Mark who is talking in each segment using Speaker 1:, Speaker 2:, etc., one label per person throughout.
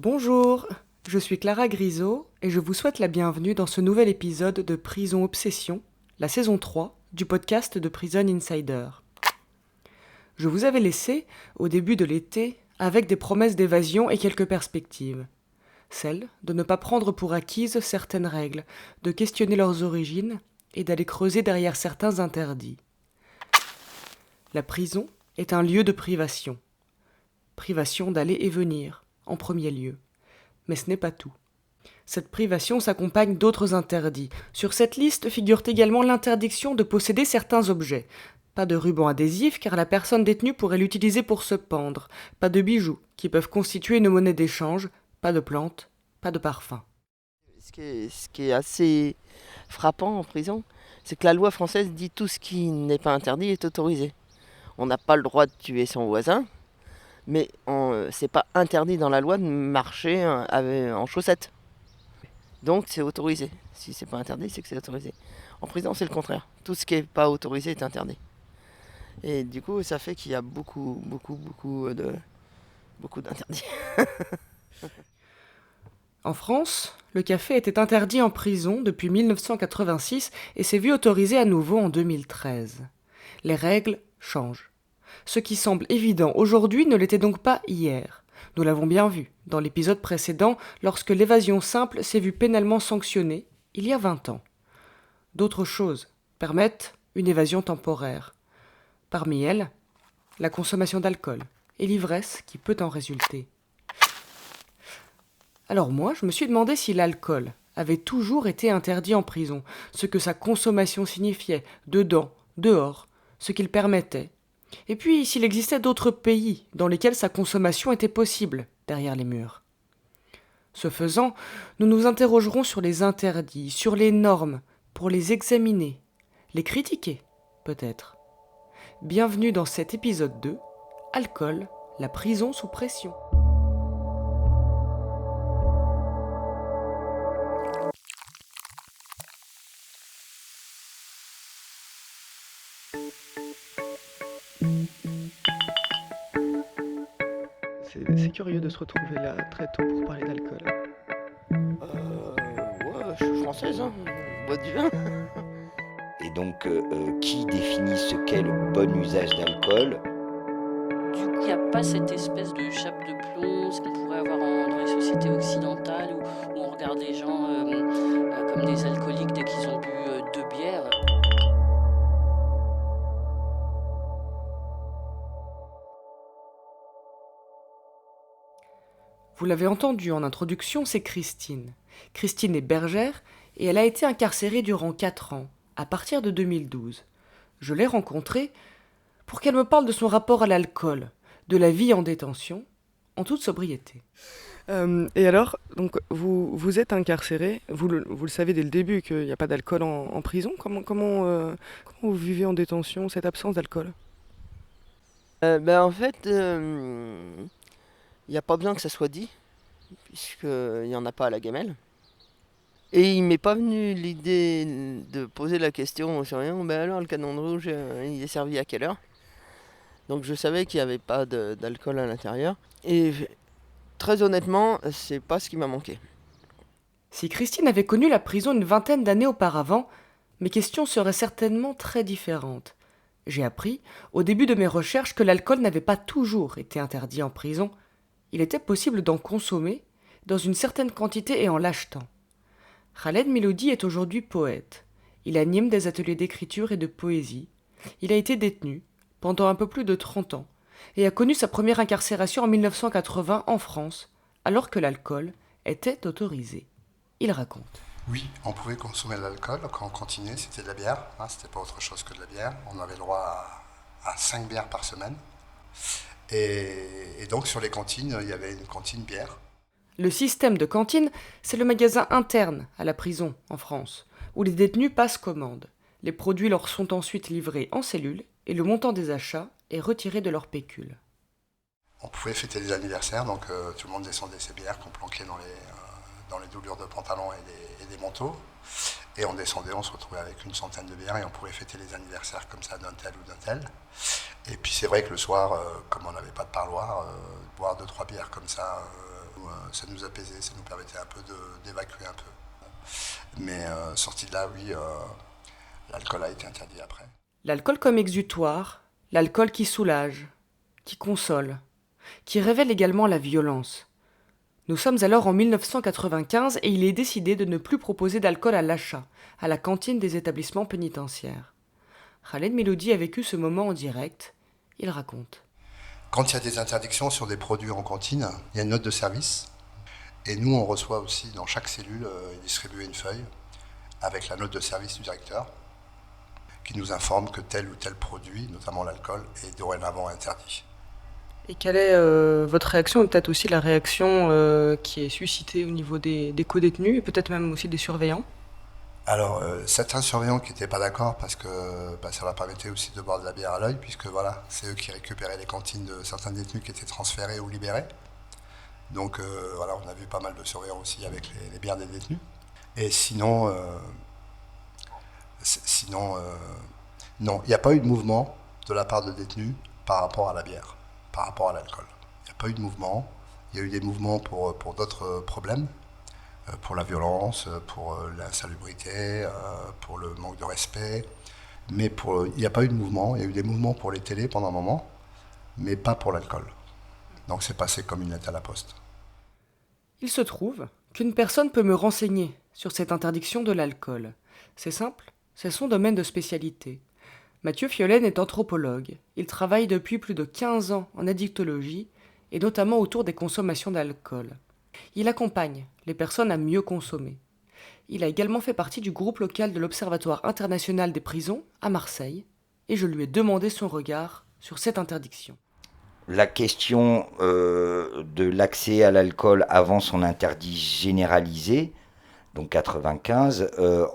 Speaker 1: Bonjour, je suis Clara Grisot et je vous souhaite la bienvenue dans ce nouvel épisode de Prison Obsession, la saison 3 du podcast de Prison Insider. Je vous avais laissé, au début de l'été, avec des promesses d'évasion et quelques perspectives. Celle de ne pas prendre pour acquises certaines règles, de questionner leurs origines et d'aller creuser derrière certains interdits. La prison est un lieu de privation. Privation d'aller et venir, en premier lieu. Mais ce n'est pas tout. Cette privation s'accompagne d'autres interdits. Sur cette liste figure également l'interdiction de posséder certains objets. Pas de ruban adhésif car la personne détenue pourrait l'utiliser pour se pendre. Pas de bijoux qui peuvent constituer une monnaie d'échange. Pas de plantes, pas de parfum.
Speaker 2: Ce qui est assez frappant en prison, c'est que la loi française dit tout ce qui n'est pas interdit est autorisé. On n'a pas le droit de tuer son voisin, mais c'est pas interdit dans la loi de marcher en chaussettes. Donc c'est autorisé. Si c'est pas interdit, c'est que c'est autorisé. En prison, c'est le contraire. Tout ce qui n'est pas autorisé est interdit. Et du coup, ça fait qu'il y a beaucoup d'interdits.
Speaker 1: En France, le café était interdit en prison depuis 1986 et s'est vu autorisé à nouveau en 2013. Les règles changent. Ce qui semble évident aujourd'hui ne l'était donc pas hier. Nous l'avons bien vu dans l'épisode précédent lorsque l'évasion simple s'est vue pénalement sanctionnée il y a 20 ans. D'autres choses permettent une évasion temporaire. Parmi elles, la consommation d'alcool et l'ivresse qui peut en résulter. Alors moi, je me suis demandé si l'alcool avait toujours été interdit en prison, ce que sa consommation signifiait, dedans, dehors, ce qu'il permettait. Et puis s'il existait d'autres pays dans lesquels sa consommation était possible, derrière les murs. Ce faisant, nous nous interrogerons sur les interdits, sur les normes, pour les examiner, les critiquer, peut-être. Bienvenue dans cet épisode 2, Alcool, la prison sous pression. C'est curieux de se retrouver là très tôt pour parler d'alcool.
Speaker 2: Ouais, je suis française, hein. On boit du vin.
Speaker 3: Et donc, qui définit ce qu'est le bon usage d'alcool?
Speaker 4: Du coup, il n'y a pas cette espèce de chape de plomb, ce qu'on pourrait avoir dans les sociétés occidentales où on regarde les gens comme des alcooliques dès qu'ils ont bu 2 bières.
Speaker 1: Vous l'avez entendu en introduction, c'est Christine. Christine est bergère et elle a été incarcérée durant 4 ans, à partir de 2012. Je l'ai rencontrée pour qu'elle me parle de son rapport à l'alcool, de la vie en détention, en toute sobriété. Et alors, donc vous êtes incarcérée, vous le savez dès le début qu'il n'y a pas d'alcool en prison. Comment vous vivez en détention cette absence d'alcool?
Speaker 2: En fait, il n'y a pas besoin que ça soit dit, puisqu'il n'y en a pas à la gamelle. Et il m'est pas venu l'idée de poser la question au surveillant, alors le canon de rouge, il est servi à quelle heure? Donc je savais qu'il n'y avait pas d'alcool à l'intérieur. Et très honnêtement, c'est pas ce qui m'a manqué.
Speaker 1: Si Christine avait connu la prison une vingtaine d'années auparavant, mes questions seraient certainement très différentes. J'ai appris, au début de mes recherches, que l'alcool n'avait pas toujours été interdit en prison. Il était possible d'en consommer, dans une certaine quantité et en l'achetant. Khaled Melody est aujourd'hui poète. Il anime des ateliers d'écriture et de poésie. Il a été détenu pendant un peu plus de 30 ans et a connu sa première incarcération en 1980 en France, alors que l'alcool était autorisé. Il raconte.
Speaker 5: Oui, on pouvait consommer de l'alcool quand on continuait, c'était de la bière, c'était pas autre chose que de la bière. On avait le droit à 5 bières par semaine. Et donc sur les cantines, il y avait une cantine bière.
Speaker 1: Le système de cantine, c'est le magasin interne à la prison en France, où les détenus passent commande. Les produits leur sont ensuite livrés en cellule et le montant des achats est retiré de leur pécule.
Speaker 5: On pouvait fêter les anniversaires, donc tout le monde descendait ses bières qu'on planquait dans les doublures de pantalons et des manteaux. Et on descendait, on se retrouvait avec une centaine de bières et on pouvait fêter les anniversaires comme ça d'un tel ou d'un tel. Et puis c'est vrai que le soir, comme on n'avait pas de parloir, boire 2-3 bières comme ça Ça nous apaisait, ça nous permettait un peu d'évacuer un peu. Mais sorti de là, oui, l'alcool a été interdit après.
Speaker 1: L'alcool comme exutoire, l'alcool qui soulage, qui console, qui révèle également la violence. Nous sommes alors en 1995 et il est décidé de ne plus proposer d'alcool à l'achat, à la cantine des établissements pénitentiaires. Khaled Miloudi a vécu ce moment en direct. Il raconte.
Speaker 5: Quand il y a des interdictions sur des produits en cantine, il y a une note de service. Et nous, on reçoit aussi dans chaque cellule, distribuer une feuille avec la note de service du directeur qui nous informe que tel ou tel produit, notamment l'alcool, est dorénavant interdit.
Speaker 1: Et quelle est votre réaction, et peut-être aussi la réaction qui est suscitée au niveau des co-détenus, et peut-être même aussi des surveillants ?
Speaker 5: Alors, certains surveillants qui n'étaient pas d'accord parce que ça leur permettait aussi de boire de la bière à l'œil, puisque voilà, c'est eux qui récupéraient les cantines de certains détenus qui étaient transférés ou libérés. Donc voilà, on a vu pas mal de surveillants aussi avec les bières des détenus. Et sinon, non, il n'y a pas eu de mouvement de la part de détenus par rapport à la bière, par rapport à l'alcool. Il n'y a pas eu de mouvement. Il y a eu des mouvements pour d'autres problèmes, pour la violence, pour l'insalubrité, pour le manque de respect. Mais il n'y a pas eu de mouvement. Il y a eu des mouvements pour les télés pendant un moment, mais pas pour l'alcool. Donc c'est passé comme une lettre à la poste.
Speaker 1: Il se trouve qu'une personne peut me renseigner sur cette interdiction de l'alcool. C'est simple, c'est son domaine de spécialité. Mathieu Fiolaine est anthropologue. Il travaille depuis plus de 15 ans en addictologie et notamment autour des consommations d'alcool. Il accompagne les personnes à mieux consommer. Il a également fait partie du groupe local de l'Observatoire international des prisons à Marseille et je lui ai demandé son regard sur cette interdiction.
Speaker 3: La question de l'accès à l'alcool avant son interdit généralisé, donc 95,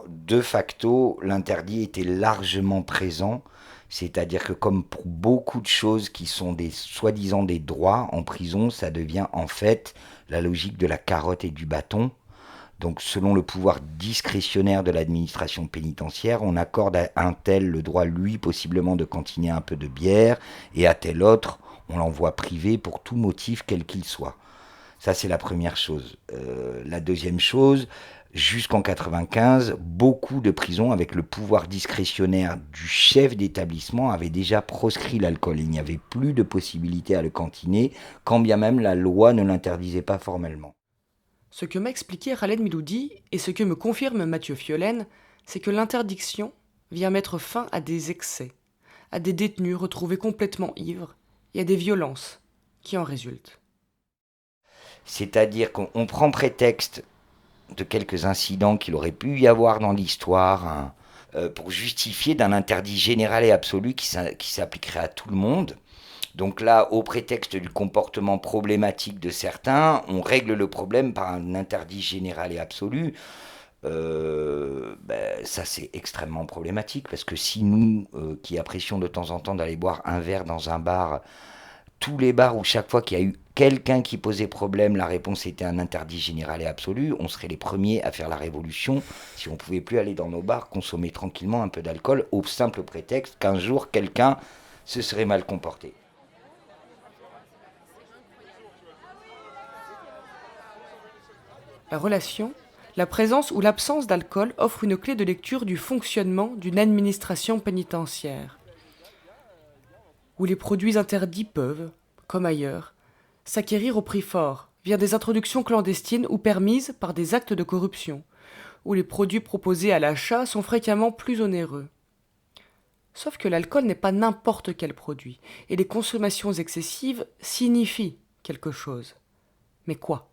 Speaker 3: de facto, l'interdit était largement présent. C'est-à-dire que comme pour beaucoup de choses qui sont soi-disant des droits en prison, ça devient en fait la logique de la carotte et du bâton. Donc selon le pouvoir discrétionnaire de l'administration pénitentiaire, on accorde à un tel le droit, lui, possiblement de cantiner un peu de bière, et à tel autre, on l'envoie privé pour tout motif quel qu'il soit. Ça, c'est la première chose. La deuxième chose, jusqu'en 95, beaucoup de prisons, avec le pouvoir discrétionnaire du chef d'établissement, avaient déjà proscrit l'alcool. Il n'y avait plus de possibilité à le cantiner, quand bien même la loi ne l'interdisait pas formellement.
Speaker 1: Ce que m'a expliqué Khaled Miloudi, et ce que me confirme Mathieu Fiolaine, c'est que l'interdiction vient mettre fin à des excès, à des détenus retrouvés complètement ivres, et à des violences qui en résultent.
Speaker 3: C'est-à-dire qu'on prend prétexte de quelques incidents qu'il aurait pu y avoir dans l'histoire pour justifier d'un interdit général et absolu qui s'appliquerait à tout le monde. Donc là, au prétexte du comportement problématique de certains, on règle le problème par un interdit général et absolu. Ça c'est extrêmement problématique parce que si nous, qui apprécions de temps en temps d'aller boire un verre dans un bar, tous les bars où chaque fois qu'il y a eu quelqu'un qui posait problème, la réponse était un interdit général et absolu, on serait les premiers à faire la révolution si on ne pouvait plus aller dans nos bars consommer tranquillement un peu d'alcool au simple prétexte qu'un jour quelqu'un se serait mal comporté.
Speaker 1: La relation, la présence ou l'absence d'alcool offre une clé de lecture du fonctionnement d'une administration pénitentiaire, où les produits interdits peuvent, comme ailleurs, s'acquérir au prix fort, via des introductions clandestines ou permises par des actes de corruption, où les produits proposés à l'achat sont fréquemment plus onéreux. Sauf que l'alcool n'est pas n'importe quel produit, et les consommations excessives signifient quelque chose. Mais quoi ?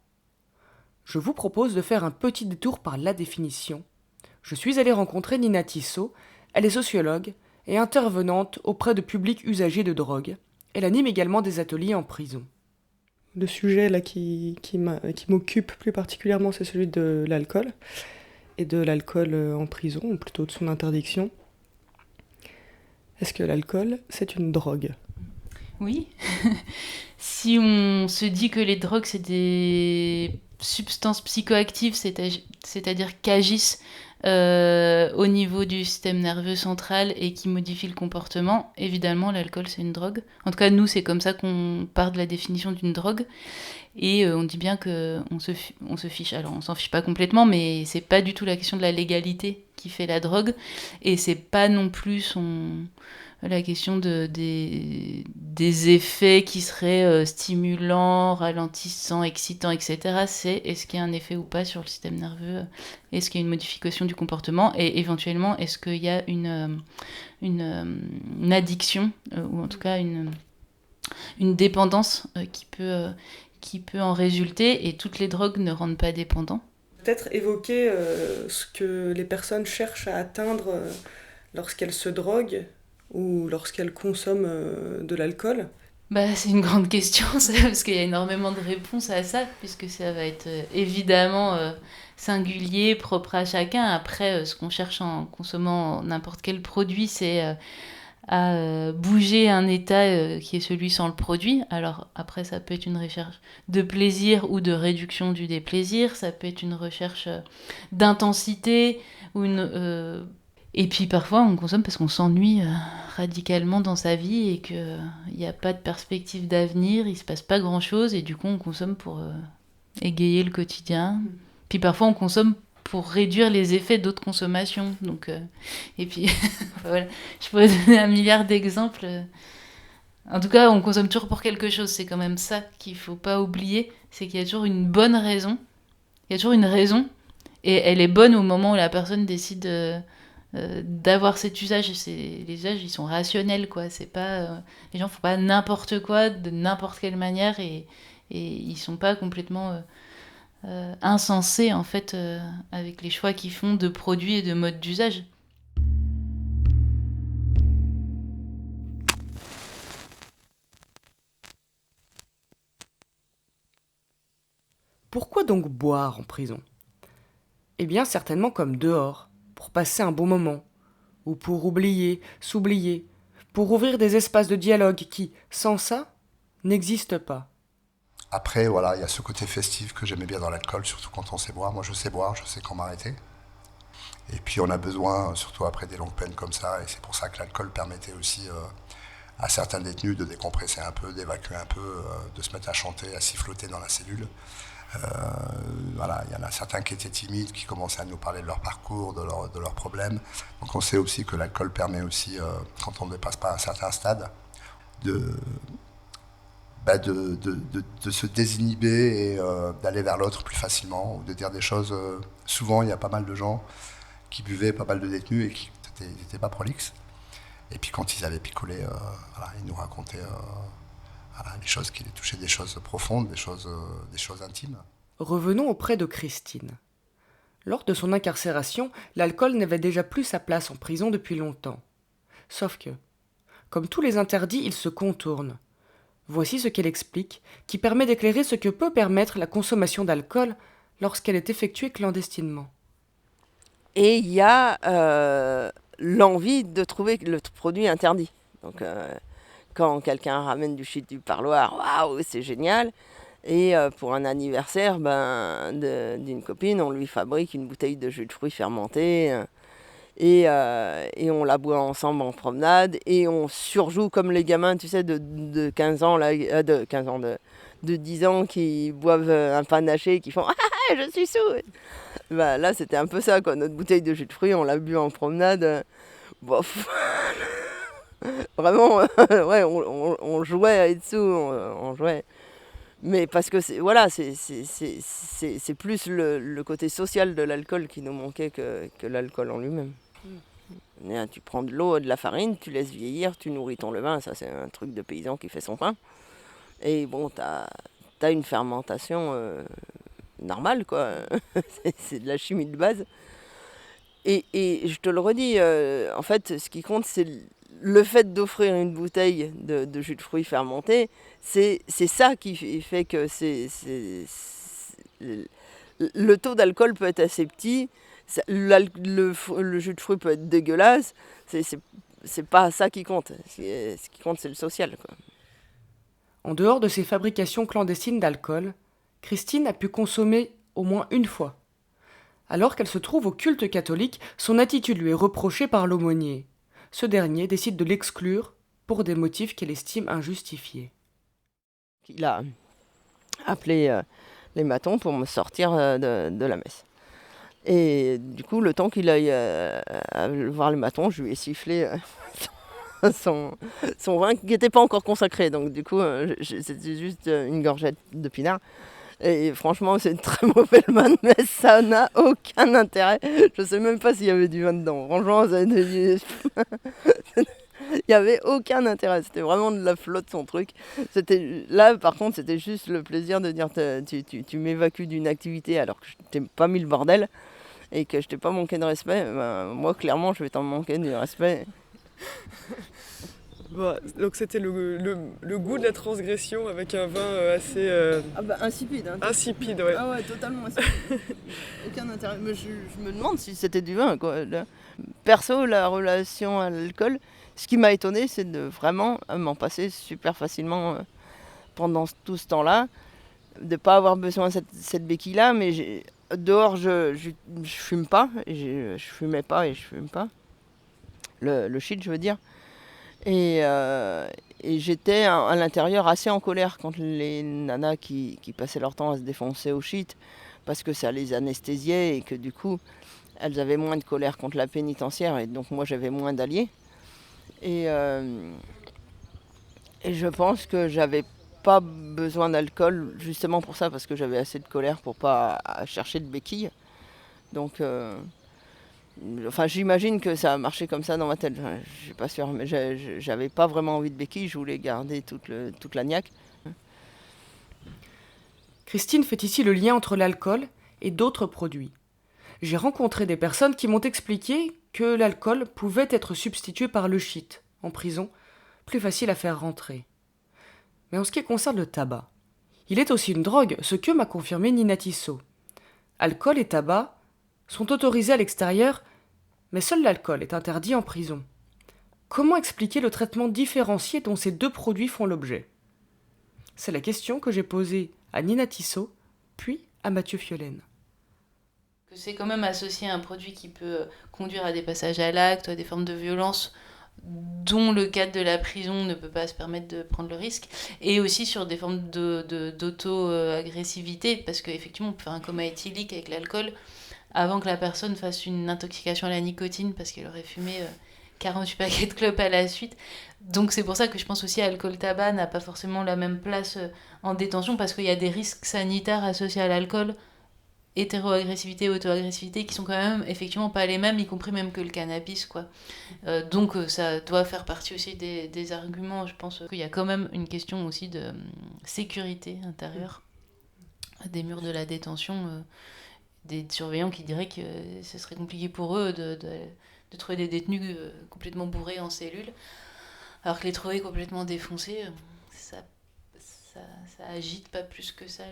Speaker 1: Je vous propose de faire un petit détour par la définition. Je suis allé rencontrer Nina Tissot, elle est sociologue et intervenante auprès de publics usagers de drogue. Elle anime également des ateliers en prison. Le sujet là qui m'occupe plus particulièrement, c'est celui de l'alcool, et de l'alcool en prison, ou plutôt de son interdiction. Est-ce que l'alcool, c'est une drogue ?
Speaker 6: Oui. Si on se dit que les drogues, c'est des substances psychoactives, c'est-à-dire qu'agissent au niveau du système nerveux central et qui modifie le comportement, évidemment, l'alcool, c'est une drogue. En tout cas, nous, c'est comme ça qu'on part de la définition d'une drogue. Et on dit bien qu'on se fiche. Alors, on s'en fiche pas complètement, mais c'est pas du tout la question de la légalité qui fait la drogue. Et c'est pas non plus la question des effets qui seraient stimulants, ralentissants, excitants, etc. C'est est-ce qu'il y a un effet ou pas sur le système nerveux, est-ce qu'il y a une modification du comportement et éventuellement est-ce qu'il y a une addiction ou en tout cas une dépendance qui peut en résulter et toutes les drogues ne rendent pas dépendants.
Speaker 1: Peut-être évoquer ce que les personnes cherchent à atteindre lorsqu'elles se droguent ou lorsqu'elles consomment de l'alcool.
Speaker 6: C'est une grande question, ça, parce qu'il y a énormément de réponses à ça, puisque ça va être évidemment singulier, propre à chacun. Après, ce qu'on cherche en consommant n'importe quel produit, c'est à bouger un état qui est celui sans le produit. Alors après, ça peut être une recherche de plaisir ou de réduction du déplaisir, ça peut être une recherche d'intensité ou et puis parfois on consomme parce qu'on s'ennuie radicalement dans sa vie et qu'il n'y a pas de perspective d'avenir, il ne se passe pas grand-chose et du coup on consomme pour égayer le quotidien. Puis parfois on consomme pour réduire les effets d'autres consommations. Donc, et puis voilà, je pourrais donner 1 milliard d'exemples. En tout cas, on consomme toujours pour quelque chose. C'est quand même ça qu'il ne faut pas oublier, c'est qu'il y a toujours une bonne raison. Il y a toujours une raison et elle est bonne au moment où la personne décide d'avoir cet usage. Les usages, ils sont rationnels, quoi. C'est pas, les gens ne font pas n'importe quoi de n'importe quelle manière et ils ne sont pas complètement insensés, en fait, avec les choix qu'ils font de produits et de modes d'usage.
Speaker 1: Pourquoi donc boire en prison ? Eh bien, certainement comme dehors, pour passer un bon moment, ou pour oublier, s'oublier, pour ouvrir des espaces de dialogue qui, sans ça, n'existent pas.
Speaker 5: Après, voilà, il y a ce côté festif que j'aimais bien dans l'alcool, surtout quand on sait boire. Moi, je sais boire, je sais quand m'arrêter. Et puis, on a besoin, surtout après des longues peines comme ça, et c'est pour ça que l'alcool permettait aussi à certains détenus de décompresser un peu, d'évacuer un peu, de se mettre à chanter, à siffloter dans la cellule. Voilà, il y en a certains qui étaient timides, qui commençaient à nous parler de leur parcours, de leurs problèmes. Donc on sait aussi que l'alcool permet aussi, quand on ne dépasse pas un certain stade, de se désinhiber et d'aller vers l'autre plus facilement, ou de dire des choses. Souvent, il y a pas mal de gens qui buvaient, pas mal de détenus, et qui n'étaient pas prolixes. Et puis quand ils avaient picolé, voilà, ils nous racontaient les choses qui les touchaient, des choses profondes, des choses intimes.
Speaker 1: Revenons auprès de Christine. Lors de son incarcération, l'alcool n'avait déjà plus sa place en prison depuis longtemps. Sauf que, comme tous les interdits, il se contourne. Voici ce qu'elle explique, qui permet d'éclairer ce que peut permettre la consommation d'alcool lorsqu'elle est effectuée clandestinement.
Speaker 2: Et il y a l'envie de trouver le produit interdit. Donc, quand quelqu'un ramène du shit du parloir, waouh, c'est génial. Et pour un anniversaire d'une copine, on lui fabrique une bouteille de jus de fruits fermenté. Et on la boit ensemble en promenade. Et on surjoue comme les gamins, tu sais, de 15 ans, de 10 ans qui boivent un panaché, qui font « Ah, je suis sous !» Là, c'était un peu ça, quoi. Notre bouteille de jus de fruits, on l'a bu en promenade. Bof. Vraiment, ouais, on jouait à être sous, on jouait. Mais parce que c'est plus le côté social de l'alcool qui nous manquait que l'alcool en lui-même. Tu prends de l'eau, de la farine, tu laisses vieillir, tu nourris ton levain, ça c'est un truc de paysan qui fait son pain. Et bon, t'as une fermentation normale, quoi. C'est de la chimie de base. Et je te le redis, en fait, ce qui compte, c'est le fait d'offrir une bouteille de jus de fruits fermenté. C'est ça qui fait que le taux d'alcool peut être assez petit. Le jus de fruits peut être dégueulasse. C'est pas ça qui compte. Ce qui compte, c'est le social, quoi.
Speaker 1: En dehors de ces fabrications clandestines d'alcool, Christine a pu consommer au moins une fois. Alors qu'elle se trouve au culte catholique, son attitude lui est reprochée par l'aumônier. Ce dernier décide de l'exclure pour des motifs qu'il estime injustifiés.
Speaker 2: Il a appelé les matons pour me sortir de la messe. Et du coup, le temps qu'il aille voir les matons, je lui ai sifflé son vin qui n'était pas encore consacré. Donc du coup, c'était juste une gorgette de pinard. Et franchement, c'est une très mauvaise vanne, mais ça n'a aucun intérêt. Je ne sais même pas s'il y avait du vin dedans. Franchement, il n'y avait aucun intérêt. C'était vraiment de la flotte, son truc. Là, par contre, c'était juste le plaisir de dire tu m'évacues d'une activité alors que je t'ai pas mis le bordel et que je t'ai pas manqué de respect. Ben, moi, clairement, je vais t'en manquer du respect.
Speaker 7: Bon, donc c'était le goût de la transgression avec un vin assez
Speaker 2: Insipide. Hein,
Speaker 7: insipide, ouais.
Speaker 2: Ah ouais, totalement insipide. Aucun intérêt. Mais je me demande si c'était du vin, quoi. Perso, la relation à l'alcool, ce qui m'a étonné, c'est de vraiment m'en passer super facilement pendant tout ce temps-là, de ne pas avoir besoin de cette béquille-là, mais dehors, je fume pas, je fumais pas et je fume pas. Le shit, je veux dire. Et j'étais à l'intérieur assez en colère contre les nanas qui passaient leur temps à se défoncer au shit parce que ça les anesthésiait et que du coup elles avaient moins de colère contre la pénitentiaire et donc moi j'avais moins d'alliés. Et je pense que j'avais pas besoin d'alcool justement pour ça parce que j'avais assez de colère pour pas chercher de béquilles. Donc enfin, j'imagine que ça a marché comme ça dans ma tête, je suis pas sûre, mais j'avais pas vraiment envie de béquilles, je voulais garder toute la niaque.
Speaker 1: Christine fait ici le lien entre l'alcool et d'autres produits. J'ai rencontré des personnes qui m'ont expliqué que l'alcool pouvait être substitué par le shit, en prison, plus facile à faire rentrer. Mais en ce qui concerne le tabac, il est aussi une drogue, ce que m'a confirmé Nina Tissot. Alcool et tabac sont autorisés à l'extérieur, mais seul l'alcool est interdit en prison. Comment expliquer le traitement différencié dont ces deux produits font l'objet ? C'est la question que j'ai posée à Nina Tissot, puis à Mathieu Fiolaine.
Speaker 6: C'est quand même associé à un produit qui peut conduire à des passages à l'acte, à des formes de violence dont le cadre de la prison ne peut pas se permettre de prendre le risque, et aussi sur des formes d'auto-agressivité, parce qu'effectivement on peut faire un coma éthylique avec l'alcool avant que la personne fasse une intoxication à la nicotine parce qu'elle aurait fumé 48 paquets de clopes à la suite. Donc c'est pour ça que je pense aussi alcool-tabac n'a pas forcément la même place en détention, parce qu'il y a des risques sanitaires associés à l'alcool, hétéro-agressivité, auto-agressivité, qui sont quand même effectivement pas les mêmes, y compris même que le cannabis, quoi. Donc ça doit faire partie aussi des arguments. Je pense qu'il y a quand même une question aussi de sécurité intérieure des murs de la détention, des surveillants qui diraient que ce serait compliqué pour eux de trouver des détenus complètement bourrés en cellule, alors que les trouver complètement défoncés, ça agite pas plus que ça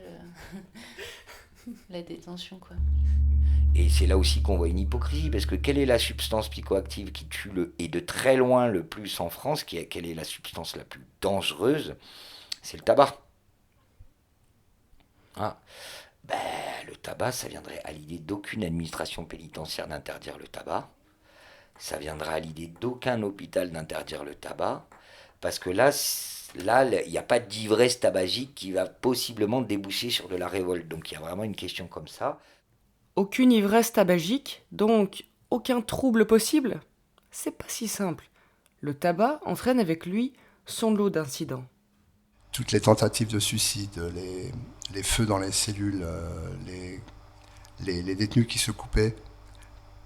Speaker 6: la détention, quoi.
Speaker 3: Et c'est là aussi qu'on voit une hypocrisie, parce que quelle est la substance psychoactive qui tue et de très loin le plus en France, quelle est la substance la plus dangereuse? C'est le tabac. Ah. Le tabac, ça viendrait à l'idée d'aucune administration pénitentiaire d'interdire le tabac. Ça viendra à l'idée d'aucun hôpital d'interdire le tabac, parce que là, il n'y a pas d'ivresse tabagique qui va possiblement déboucher sur de la révolte. Donc il y a vraiment une question comme ça.
Speaker 1: Aucune ivresse tabagique, donc aucun trouble possible ? C'est pas si simple. Le tabac entraîne avec lui son lot d'incidents.
Speaker 5: Toutes les tentatives de suicide, les feux dans les cellules, les détenus qui se coupaient,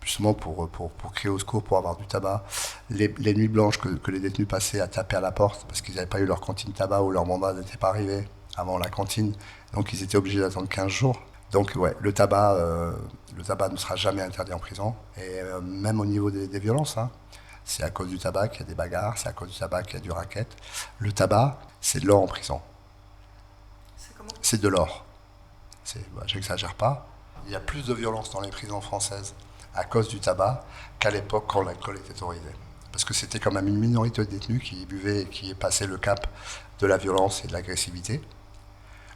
Speaker 5: justement pour crier au secours, pour avoir du tabac, les nuits blanches que les détenus passaient à taper à la porte parce qu'ils n'avaient pas eu leur cantine tabac ou leur mandat n'était pas arrivé avant la cantine, donc ils étaient obligés d'attendre 15 jours. Donc ouais, le tabac ne sera jamais interdit en prison, et même au niveau des violences, hein. C'est à cause du tabac qu'il y a des bagarres, c'est à cause du tabac qu'il y a du racket. Le tabac, c'est de l'or en prison.
Speaker 7: C'est comment ?
Speaker 5: C'est de l'or. J'exagère pas. Il y a plus de violence dans les prisons françaises à cause du tabac qu'à l'époque quand l'alcool était autorisé. Parce que c'était quand même une minorité de détenus qui buvaient et qui passaient le cap de la violence et de l'agressivité.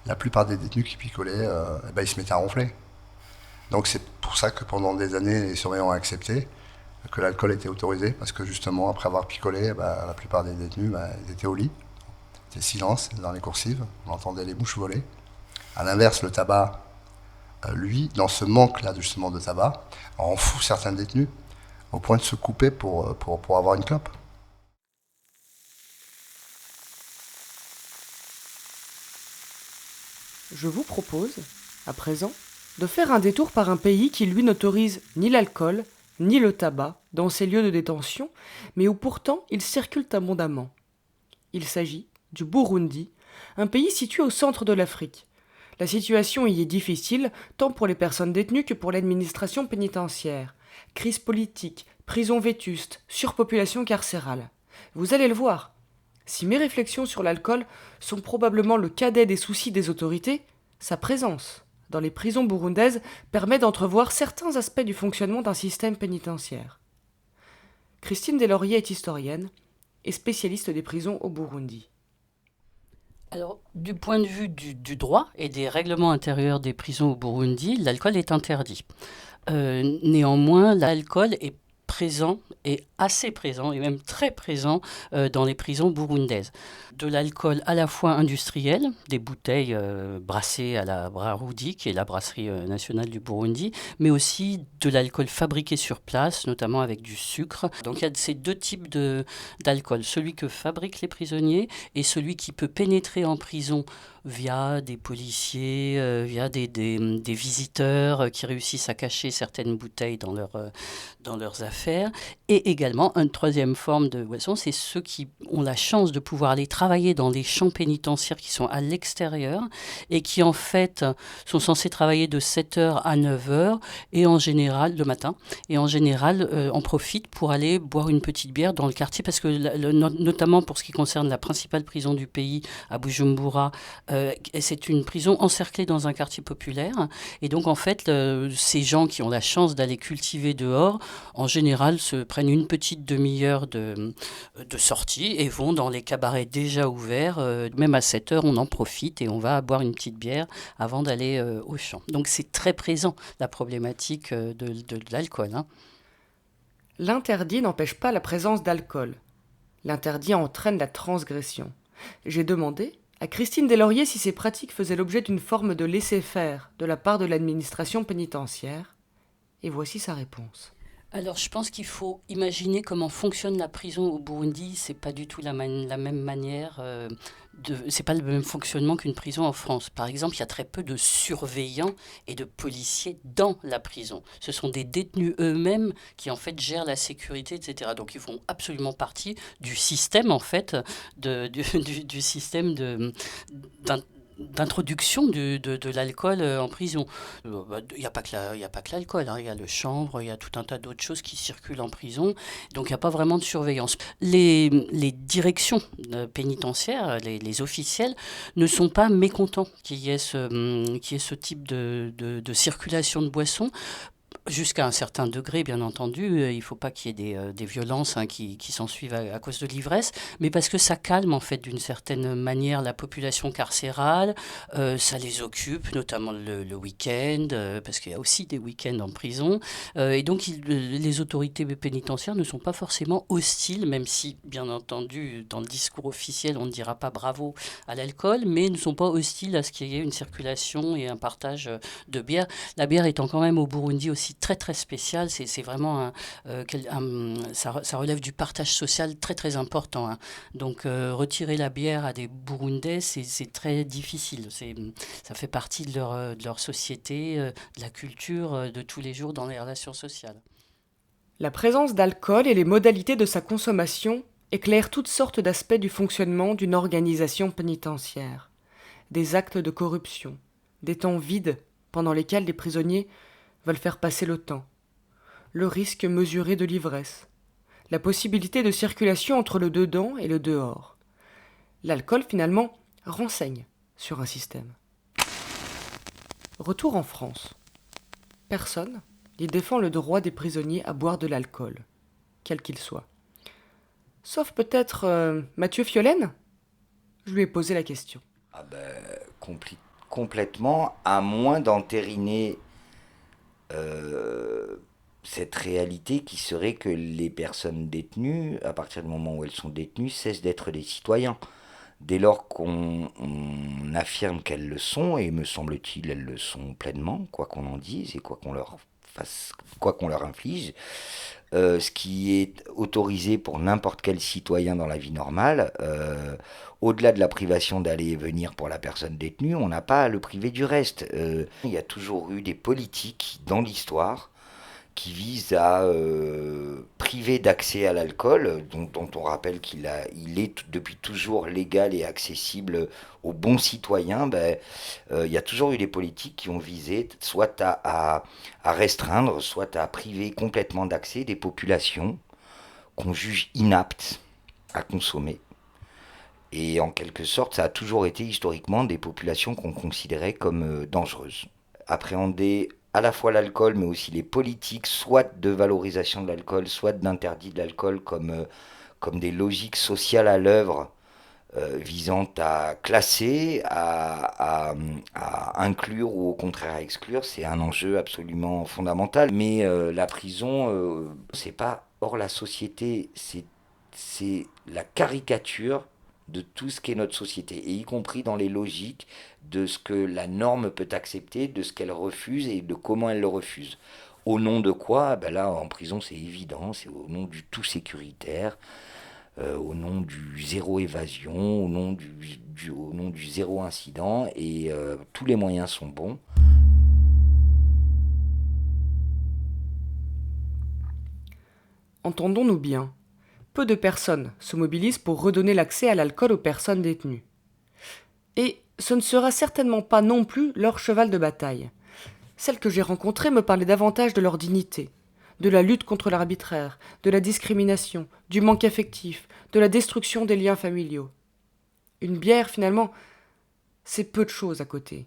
Speaker 5: La plupart des détenus qui picolaient, ils se mettaient à ronfler. Donc c'est pour ça que pendant des années, les surveillants ont accepté que l'alcool était autorisé, parce que justement, après avoir picolé, la plupart des détenus, ils étaient au lit. C'était silence dans les coursives, on entendait les mouches voler. À l'inverse, le tabac, lui, dans ce manque-là justement de tabac, en fout certains détenus au point de se couper pour avoir une clope.
Speaker 1: Je vous propose, à présent, de faire un détour par un pays qui, lui, n'autorise ni l'alcool, ni le tabac dans ses lieux de détention, mais où pourtant ils circulent abondamment. Il s'agit du Burundi, un pays situé au centre de l'Afrique. La situation y est difficile, tant pour les personnes détenues que pour l'administration pénitentiaire. Crise politique, prison vétuste, surpopulation carcérale. Vous allez le voir. Si mes réflexions sur l'alcool sont probablement le cadet des soucis des autorités, sa présence dans les prisons burundaises permet d'entrevoir certains aspects du fonctionnement d'un système pénitentiaire. Christine Deslauriers est historienne et spécialiste des prisons au Burundi.
Speaker 4: Alors, du point de vue du droit et des règlements intérieurs des prisons au Burundi, l'alcool est interdit. Néanmoins, l'alcool est présent et assez présent et même très présent dans les prisons burundaises. De l'alcool à la fois industriel, des bouteilles brassées à la Brarudi, qui est la brasserie nationale du Burundi, mais aussi de l'alcool fabriqué sur place, notamment avec du sucre. Donc il y a ces deux types d'alcool, celui que fabriquent les prisonniers et celui qui peut pénétrer en prison via des policiers, via des visiteurs qui réussissent à cacher certaines bouteilles dans leurs affaires. Et également, une troisième forme de boisson, c'est ceux qui ont la chance de pouvoir aller travailler dans les champs pénitentiaires qui sont à l'extérieur et qui, en fait, sont censés travailler de 7h à 9h et en général, le matin, et en général, en profitent pour aller boire une petite bière dans le quartier parce que, notamment pour ce qui concerne la principale prison du pays, à Bujumbura, c'est une prison encerclée dans un quartier populaire. Et donc, en fait, ces gens qui ont la chance d'aller cultiver dehors, en général, se prennent une petite demi-heure de sortie et vont dans les cabarets déjà ouverts. Même à 7h, on en profite et on va boire une petite bière avant d'aller au champ. Donc, c'est très présent, la problématique de l'alcool.
Speaker 1: L'interdit n'empêche pas la présence d'alcool. L'interdit entraîne la transgression. J'ai demandé à Christine Deslauriers si ces pratiques faisaient l'objet d'une forme de laisser-faire de la part de l'administration pénitentiaire. Et voici sa réponse.
Speaker 4: Alors, je pense qu'il faut imaginer comment fonctionne la prison au Burundi. C'est pas du tout la même manière. C'est pas le même fonctionnement qu'une prison en France. Par exemple, il y a très peu de surveillants et de policiers dans la prison. Ce sont des détenus eux-mêmes qui en fait gèrent la sécurité, etc. Donc, ils font absolument partie du système en fait, du système d'introduction de l'alcool en prison. Il n'y a pas que l'alcool, il y a le chanvre, il y a tout un tas d'autres choses qui circulent en prison, donc il n'y a pas vraiment de surveillance. Les directions pénitentiaires, les officiels, ne sont pas mécontents qu'il y ait ce type de circulation de boissons. Jusqu'à un certain degré, bien entendu, il ne faut pas qu'il y ait des violences qui s'ensuivent à cause de l'ivresse, mais parce que ça calme en fait d'une certaine manière la population carcérale, ça les occupe, notamment le week-end, parce qu'il y a aussi des week-ends en prison, et donc les autorités pénitentiaires ne sont pas forcément hostiles, même si, bien entendu, dans le discours officiel, on ne dira pas bravo à l'alcool, mais ne sont pas hostiles à ce qu'il y ait une circulation et un partage de bière. La bière étant quand même au Burundi aussi très très spécial, c'est vraiment ça relève du partage social très très important. Donc retirer la bière à des Burundais, c'est très difficile. Ça fait partie de leur société, de la culture de tous les jours dans les relations sociales.
Speaker 1: La présence d'alcool et les modalités de sa consommation éclairent toutes sortes d'aspects du fonctionnement d'une organisation pénitentiaire. Des actes de corruption, des temps vides pendant lesquels les prisonniers veulent faire passer le temps, le risque mesuré de l'ivresse, la possibilité de circulation entre le dedans et le dehors. L'alcool, finalement, renseigne sur un système. Retour en France. Personne n'y défend le droit des prisonniers à boire de l'alcool, quel qu'il soit. Sauf peut-être Mathieu Fiolaine ? Je lui ai posé la question.
Speaker 3: Complètement, à moins d'entériner cette réalité qui serait que les personnes détenues, à partir du moment où elles sont détenues, cessent d'être des citoyens. Dès lors qu'on affirme qu'elles le sont, et me semble-t-il, elles le sont pleinement, quoi qu'on en dise et quoi qu'on leur inflige, ce qui est autorisé pour n'importe quel citoyen dans la vie normale, au-delà de la privation d'aller et venir pour la personne détenue, on n'a pas à le priver du reste. Il y a toujours eu des politiques dans l'histoire qui visent à priver d'accès à l'alcool, dont on rappelle qu'il est depuis toujours légal et accessible aux bons citoyens. Il y a toujours eu des politiques qui ont visé soit à restreindre, soit à priver complètement d'accès des populations qu'on juge inaptes à consommer. Et en quelque sorte, ça a toujours été historiquement des populations qu'on considérait comme dangereuses. Appréhender à la fois l'alcool, mais aussi les politiques, soit de valorisation de l'alcool, soit d'interdit de l'alcool, comme des logiques sociales à l'œuvre, visant à classer, à inclure ou au contraire à exclure, c'est un enjeu absolument fondamental. Mais la prison, c'est pas hors la société, c'est la caricature de tout ce qu'est notre société, et y compris dans les logiques de ce que la norme peut accepter, de ce qu'elle refuse et de comment elle le refuse. Au nom de quoi? Là, en prison, c'est évident, c'est au nom du tout sécuritaire, au nom du zéro évasion, au nom du zéro incident, et tous les moyens sont bons.
Speaker 1: Entendons-nous bien. Peu de personnes se mobilisent pour redonner l'accès à l'alcool aux personnes détenues. Et ce ne sera certainement pas non plus leur cheval de bataille. Celles que j'ai rencontrées me parlaient davantage de leur dignité, de la lutte contre l'arbitraire, de la discrimination, du manque affectif, de la destruction des liens familiaux. Une bière, finalement, c'est peu de choses à côté.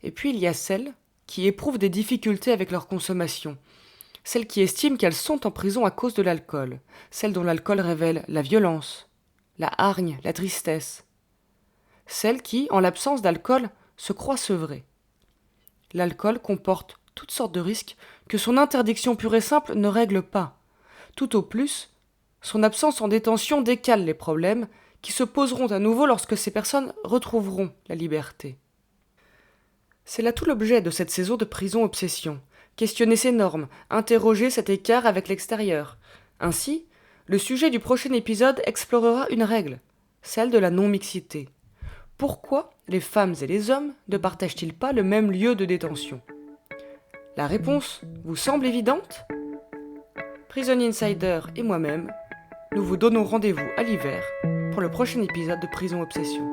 Speaker 1: Et puis il y a celles qui éprouvent des difficultés avec leur consommation, celles qui estiment qu'elles sont en prison à cause de l'alcool, celles dont l'alcool révèle la violence, la hargne, la tristesse, celles qui, en l'absence d'alcool, se croient sevrées. L'alcool comporte toutes sortes de risques que son interdiction pure et simple ne règle pas. Tout au plus, son absence en détention décale les problèmes qui se poseront à nouveau lorsque ces personnes retrouveront la liberté. C'est là tout l'objet de cette saison de Prison Obsession. Questionner ces normes, interroger cet écart avec l'extérieur. Ainsi, le sujet du prochain épisode explorera une règle, celle de la non-mixité. Pourquoi les femmes et les hommes ne partagent-ils pas le même lieu de détention? La réponse vous semble évidente? Prison Insider et moi-même, nous vous donnons rendez-vous à l'hiver pour le prochain épisode de Prison Obsession.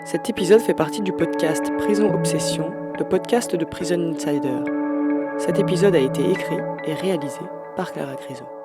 Speaker 1: Cet épisode fait partie du podcast Prison Obsession, le podcast de Prison Insider. Cet épisode a été écrit et réalisé par Clara Grisot.